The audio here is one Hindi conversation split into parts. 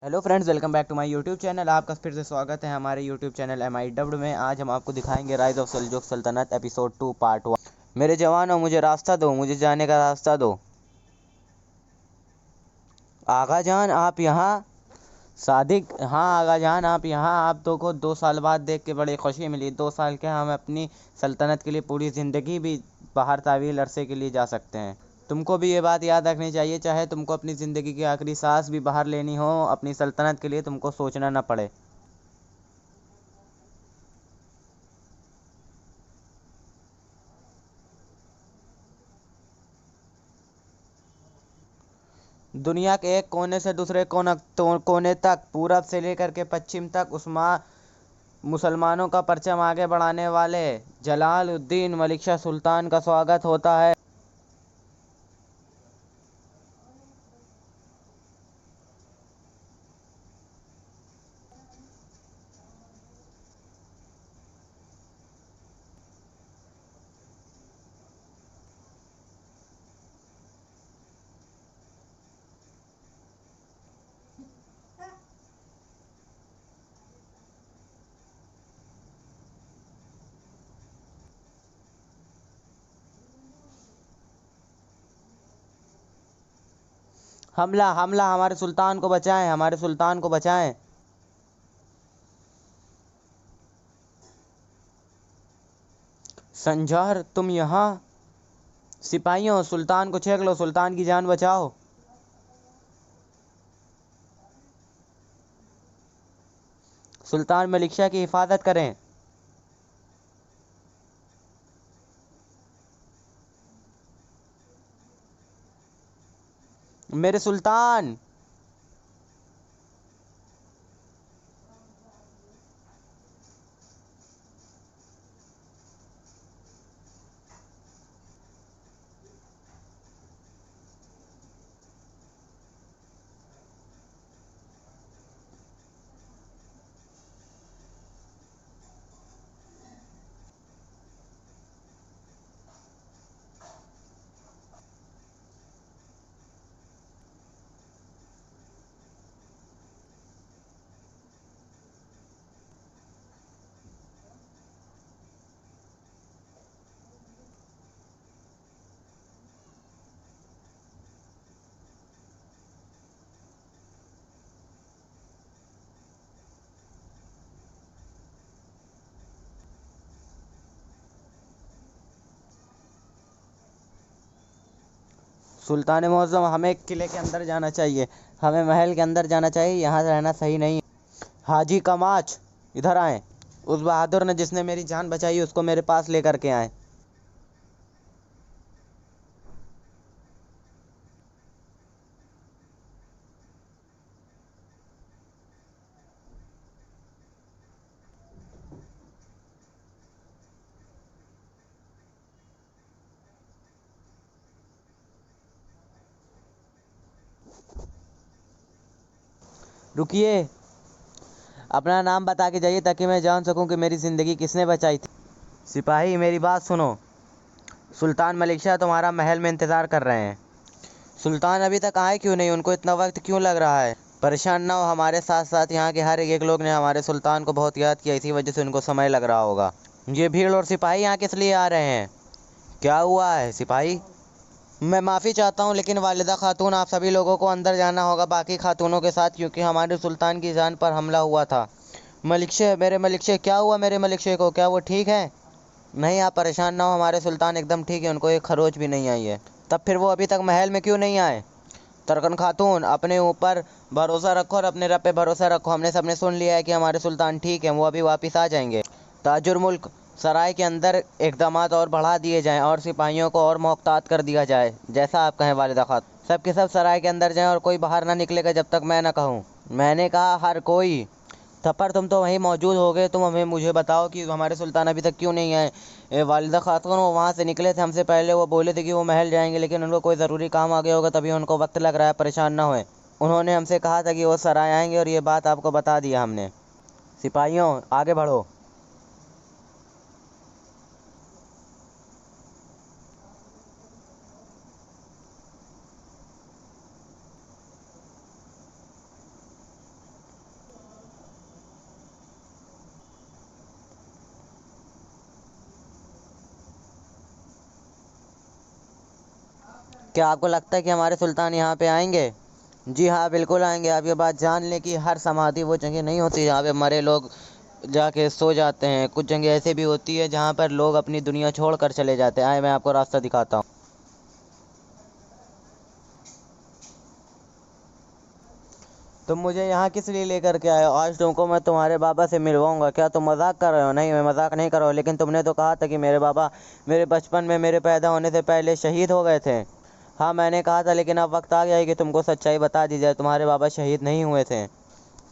Hello friends, welcome back to my YouTube channel. आपका फिर से स्वागत है हमारे यूट्यूब चैनल MI डब्ड में। आज हम आपको दिखाएंगे राइज ऑफ सेल्जुक सल्तनत एपिसोड 2 पार्ट 1। मेरे जवानों, मुझे रास्ता दो, मुझे जाने का रास्ता दो। आगा जान आप यहाँ? सादिक, हाँ आगा जान आप यहाँ। आप दो को 2 साल बाद देख के बड़ी खुशी मिली। 2 साल के हम अपनी सल्तनत के लिए पूरी ज़िंदगी भी बाहर तावील अरसे के लिए जा सकते हैं। तुमको भी ये बात याद रखनी चाहिए, चाहे तुमको अपनी ज़िंदगी की आखिरी सांस भी बाहर लेनी हो, अपनी सल्तनत के लिए तुमको सोचना न पड़े। दुनिया के एक कोने से दूसरे कोने तक, पूरब से लेकर के पश्चिम तक मुसलमानों का परचम आगे बढ़ाने वाले जलालुद्दीन मलिक शाह सुल्तान का स्वागत होता है। हमला हमला, हमारे सुल्तान को बचाएं, हमारे सुल्तान को बचाएं। संजर, तुम यहाँ? सिपाहियों, सुल्तान को छेक लो, सुल्तान की जान बचाओ। सुल्तान मलिक शाह की हिफाजत करें। मेरे सुल्तान! सुल्तान मुअज़्ज़म, हमें किले के अंदर जाना चाहिए, हमें महल के अंदर जाना चाहिए, यहाँ रहना सही नहीं। हाजी कमाच, इधर आए। उस बहादुर ने जिसने मेरी जान बचाई, उसको मेरे पास लेकर के आए। रुकिए, अपना नाम बता के जाइए ताकि मैं जान सकूं कि मेरी ज़िंदगी किसने बचाई थी। सिपाही, मेरी बात सुनो। सुल्तान मलिक शाह तुम्हारा महल में इंतज़ार कर रहे हैं। सुल्तान अभी तक आए क्यों नहीं? उनको इतना वक्त क्यों लग रहा है? परेशान ना हो, हमारे साथ साथ यहाँ के हर एक लोग ने हमारे सुल्तान को बहुत याद किया, इसी वजह से उनको समय लग रहा होगा। ये भीड़ और सिपाही यहाँ किस लिए आ रहे हैं? क्या हुआ है सिपाही? मैं माफ़ी चाहता हूँ, लेकिन वालिदा खातून, आप सभी लोगों को अंदर जाना होगा बाकी खातूनों के साथ, क्योंकि हमारे सुल्तान की जान पर हमला हुआ था। मलिक शेख, मेरे मलिक शेख, क्या हुआ मेरे मलिक शेख को? क्या वो ठीक है? नहीं, आप परेशान ना हो, हमारे सुल्तान एकदम ठीक है, उनको एक खरोच भी नहीं आई है। तब फिर वो अभी तक महल में क्यों नहीं आए? तरकन खातून, अपने ऊपर भरोसा रखो और अपने रब पे भरोसा रखो। हमने सबने सुन लिया है कि हमारे सुल्तान ठीक है, वो अभी वापस आ जाएंगे। ताजुर मुल्क सराय के अंदर इक़दामात और बढ़ा दिए जाएं और सिपाहियों को और मोहतात कर दिया जाए, जैसा आप कहें वालिदा खातून। सब के सब सराय के अंदर जाएं और कोई बाहर ना निकलेगा जब तक मैं ना कहूँ। मैंने कहा हर कोई। थप्पड़, तुम तो वहीं मौजूद हो गए, तुम हमें मुझे बताओ कि हमारे सुल्तान अभी तक क्यों नहीं आए? वालिदा खातून, वो वहाँ से निकले थे हमसे पहले, वो बोले थे कि वो महल जाएंगे, लेकिन उनको कोई ज़रूरी काम आ गया होगा, तभी उनको वक्त लग रहा है, परेशान ना होए। उन्होंने हमसे कहा था कि वो सराय आएंगे और ये बात आपको बता दिया हमने। सिपाहियों, आगे बढ़ो। क्या आपको लगता है कि हमारे सुल्तान यहाँ पे आएंगे? जी हाँ, बिल्कुल आएंगे। आप ये बात जान लें कि हर समाधि वो जगह नहीं होती जहाँ पे मरे लोग जाके सो जाते हैं। कुछ जगह ऐसे भी होती है जहाँ पर लोग अपनी दुनिया छोड़ कर चले जाते हैं। आए, मैं आपको रास्ता दिखाता हूँ। तुम मुझे यहाँ किस लिए लेकर के आए हो? आज तुमको मैं तुम्हारे बाबा से मिलवाऊंगा। क्या तुम मजाक कर रहे हो? नहीं, मैं मजाक नहीं कर रहा हूँ, लेकिन तुमने तो कहा था कि मेरे बाबा मेरे बचपन में मेरे पैदा होने से पहले शहीद हो गए थे। हाँ, मैंने कहा था, लेकिन अब वक्त आ गया है कि तुमको सच्चाई बता दी जाए। तुम्हारे बाबा शहीद नहीं हुए थे।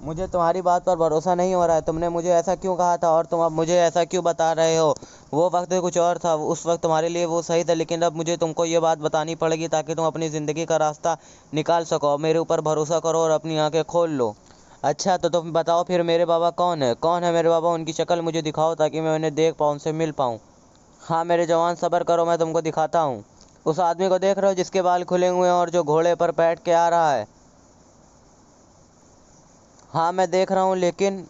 मुझे तुम्हारी बात पर भरोसा नहीं हो रहा है। तुमने मुझे ऐसा क्यों कहा था और तुम अब मुझे ऐसा क्यों बता रहे हो? वो वक्त कुछ और था, उस वक्त तुम्हारे लिए वो सही था, लेकिन अब मुझे तुमको ये बात बतानी पड़ेगी ताकि तुम अपनी ज़िंदगी का रास्ता निकाल सको। अब मेरे ऊपर भरोसा करो और अपनी आंखें खोल लो। अच्छा, तो तुम बताओ फिर मेरे बाबा कौन है? कौन है मेरे बाबा? उनकी शक्ल मुझे दिखाओ ताकि मैं उन्हें देख पाऊँ, उनसे मिल पाऊँ। हाँ मेरे जवान, सब्र करो, मैं तुमको दिखाता हूँ। उस आदमी को देख रहे हो जिसके बाल खुले हुए हैं और जो घोड़े पर बैठ के आ रहा है? हाँ मैं देख रहा हूँ, लेकिन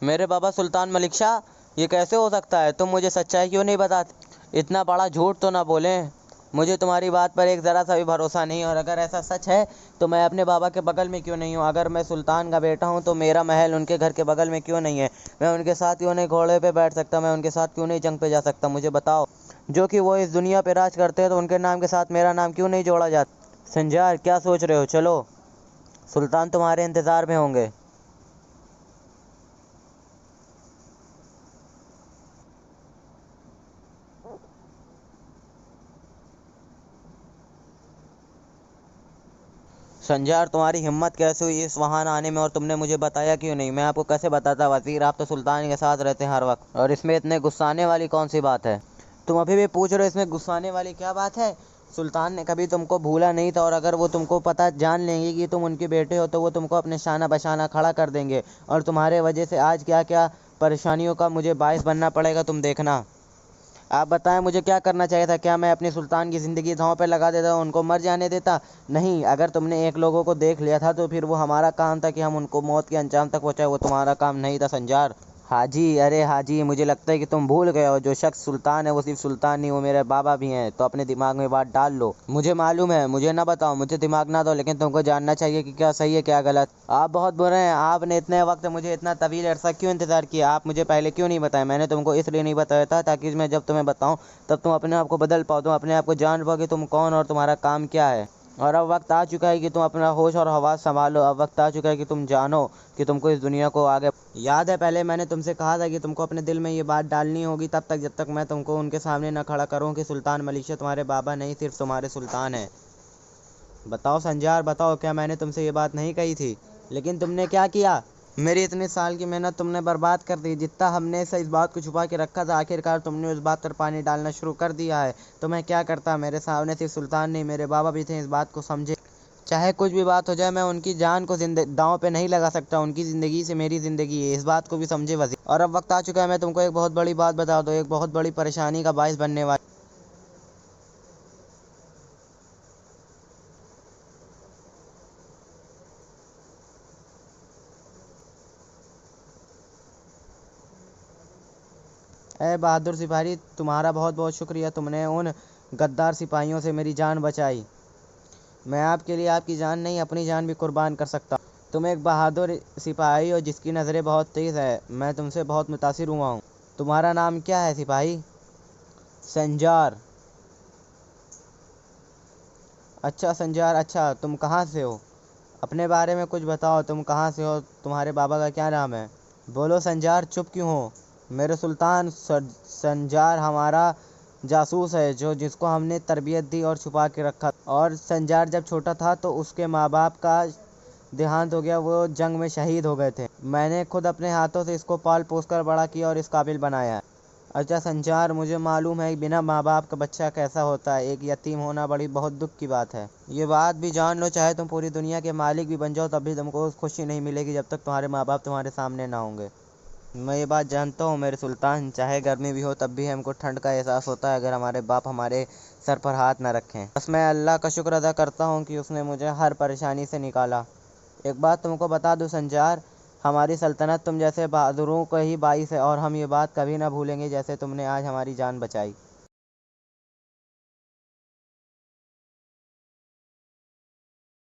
मेरे बाबा सुल्तान मलिक शाह, ये कैसे हो सकता है? तुम मुझे सच्चाई क्यों नहीं बताते? इतना बड़ा झूठ तो ना बोलें। मुझे तुम्हारी बात पर एक ज़रा सा भी भरोसा नहीं, और अगर ऐसा सच है तो मैं अपने बाबा के बगल में क्यों नहीं हूँ? अगर मैं सुल्तान का बेटा हूँ तो मेरा महल उनके घर के बगल में क्यों नहीं है? मैं उनके साथ क्यों नहीं घोड़े पे बैठ सकता? मैं उनके साथ क्यों नहीं जंग पे जा सकता? मुझे बताओ। जो कि वो इस दुनिया पे राज करते हैं तो उनके नाम के साथ मेरा नाम क्यों नहीं जोड़ा जाता? संजार, क्या सोच रहे हो? चलो, सुल्तान तुम्हारे इंतज़ार में होंगे। संजार, तुम्हारी हिम्मत कैसे हुई इस वहां आने में, और तुमने मुझे बताया क्यों नहीं? मैं आपको कैसे बताता वज़ीर, आप तो सुल्तान के साथ रहते हैं हर वक्त, और इसमें इतने गुस्साने वाली कौन सी बात है? तुम अभी भी पूछ रहे हो इसमें गुस्साने वाली क्या बात है? सुल्तान ने कभी तुमको भूला नहीं था, और अगर वो तुमको पता जान लेंगे कि तुम उनके बेटे हो तो वो तुमको अपने शाना बशाना खड़ा कर देंगे, और तुम्हारे वजह से आज क्या क्या परेशानियों का मुझे बायस बनना पड़ेगा, तुम देखना। आप बताएं मुझे क्या करना चाहिए था? क्या मैं अपनी सुल्तान की ज़िंदगी दांव पे लगा देता, उनको मर जाने देता? नहीं, अगर तुमने एक लोगों को देख लिया था तो फिर वो हमारा काम था कि हम उनको मौत के अंजाम तक पहुँचाए, वो तुम्हारा काम नहीं था संजार। हाजी, अरे हाजी, मुझे लगता है कि तुम भूल गए हो, जो शख्स सुल्तान है वो सिर्फ सुल्तान नहीं, वो मेरे बाबा भी हैं। तो अपने दिमाग में बात डाल लो। मुझे मालूम है, मुझे ना बताओ, मुझे दिमाग ना दो, लेकिन तुमको जानना चाहिए कि क्या सही है क्या गलत। आप बहुत बुरे हैं। आपने इतने वक्त मुझे इतना तवील अरसा क्यों इंतज़ार किया? आप मुझे पहले क्यों नहीं बताया? मैंने तुमको इसलिए नहीं बताया था ताकि मैं जब तुम्हें बताऊँ तब तुम अपने आप को बदल पाओ, तुम अपने आप को जान पाओ कि तुम कौन और तुम्हारा काम क्या है। और अब वक्त आ चुका है कि तुम अपना होश और हवास संभालो। अब वक्त आ चुका है कि तुम जानो कि तुमको इस दुनिया को आगे। याद है पहले मैंने तुमसे कहा था कि तुमको अपने दिल में ये बात डालनी होगी तब तक जब तक मैं तुमको उनके सामने न खड़ा करूं कि सुल्तान मलिक शाह तुम्हारे बाबा नहीं, सिर्फ तुम्हारे सुल्तान हैं। बताओ संजार, बताओ, क्या मैंने तुमसे ये बात नहीं कही थी? लेकिन तुमने क्या किया? मेरी इतने साल की मेहनत तुमने बर्बाद कर दी। जितना हमने से इस बात को छुपा के रखा था, आखिरकार तुमने उस बात पर पानी डालना शुरू कर दिया है। तो मैं क्या करता? मेरे सामने सिर्फ सुल्तान नहीं, मेरे बाबा भी थे, इस बात को समझे। चाहे कुछ भी बात हो जाए, मैं उनकी जान को दांव पे नहीं लगा सकता। उनकी ज़िंदगी से मेरी ज़िंदगी है, इस बात को भी समझे वज़ीर। और अब वक्त आ चुका है, मैं तुमको एक बहुत बड़ी बात बता दूँ, एक बहुत बड़ी परेशानी का बायस बनने वाली। अरे बहादुर सिपाही, तुम्हारा बहुत बहुत शुक्रिया। तुमने उन गद्दार सिपाहियों से मेरी जान बचाई। मैं आपके लिए आपकी जान नहीं, अपनी जान भी कुर्बान कर सकता। तुम एक बहादुर सिपाही हो जिसकी नज़रें बहुत तेज़ है। मैं तुमसे बहुत मुतासिर हुआ हूँ। तुम्हारा नाम क्या है सिपाही? संजार। अच्छा संजार, अच्छा, तुम कहाँ से हो? अपने बारे में कुछ बताओ, तुम कहाँ से हो? तुम्हारे बाबा का क्या नाम है? बोलो संजार, चुप क्यों हो? मेरे सुल्तान, संजार हमारा जासूस है, जो जिसको हमने तरबियत दी और छुपा के रखा। और संजार जब छोटा था तो उसके माँ बाप का देहांत हो गया, वो जंग में शहीद हो गए थे। मैंने खुद अपने हाथों से इसको पाल पोस कर बड़ा किया और इस काबिल बनाया। अच्छा संचार, मुझे मालूम है बिना माँ बाप का बच्चा कैसा होता है। एक यतीम होना बड़ी बहुत दुख की बात है। ये बात भी जान लो, चाहे तुम पूरी दुनिया के मालिक भी बन जाओ तब भी तुमको खुशी नहीं मिलेगी जब तक तुम्हारे माँ बाप तुम्हारे सामने ना होंगे। मैं ये बात जानता हूँ मेरे सुल्तान, चाहे गर्मी भी हो तब भी हमको ठंड का एहसास होता है अगर हमारे बाप हमारे सर पर हाथ न रखें। बस मैं अल्लाह का शुक्र अदा करता हूँ कि उसने मुझे हर परेशानी से निकाला। एक बात तुमको बता दूं संजार, हमारी सल्तनत तुम जैसे बहादुरों का ही बाइस है, और हम ये बात कभी ना भूलेंगे जैसे तुमने आज हमारी जान बचाई।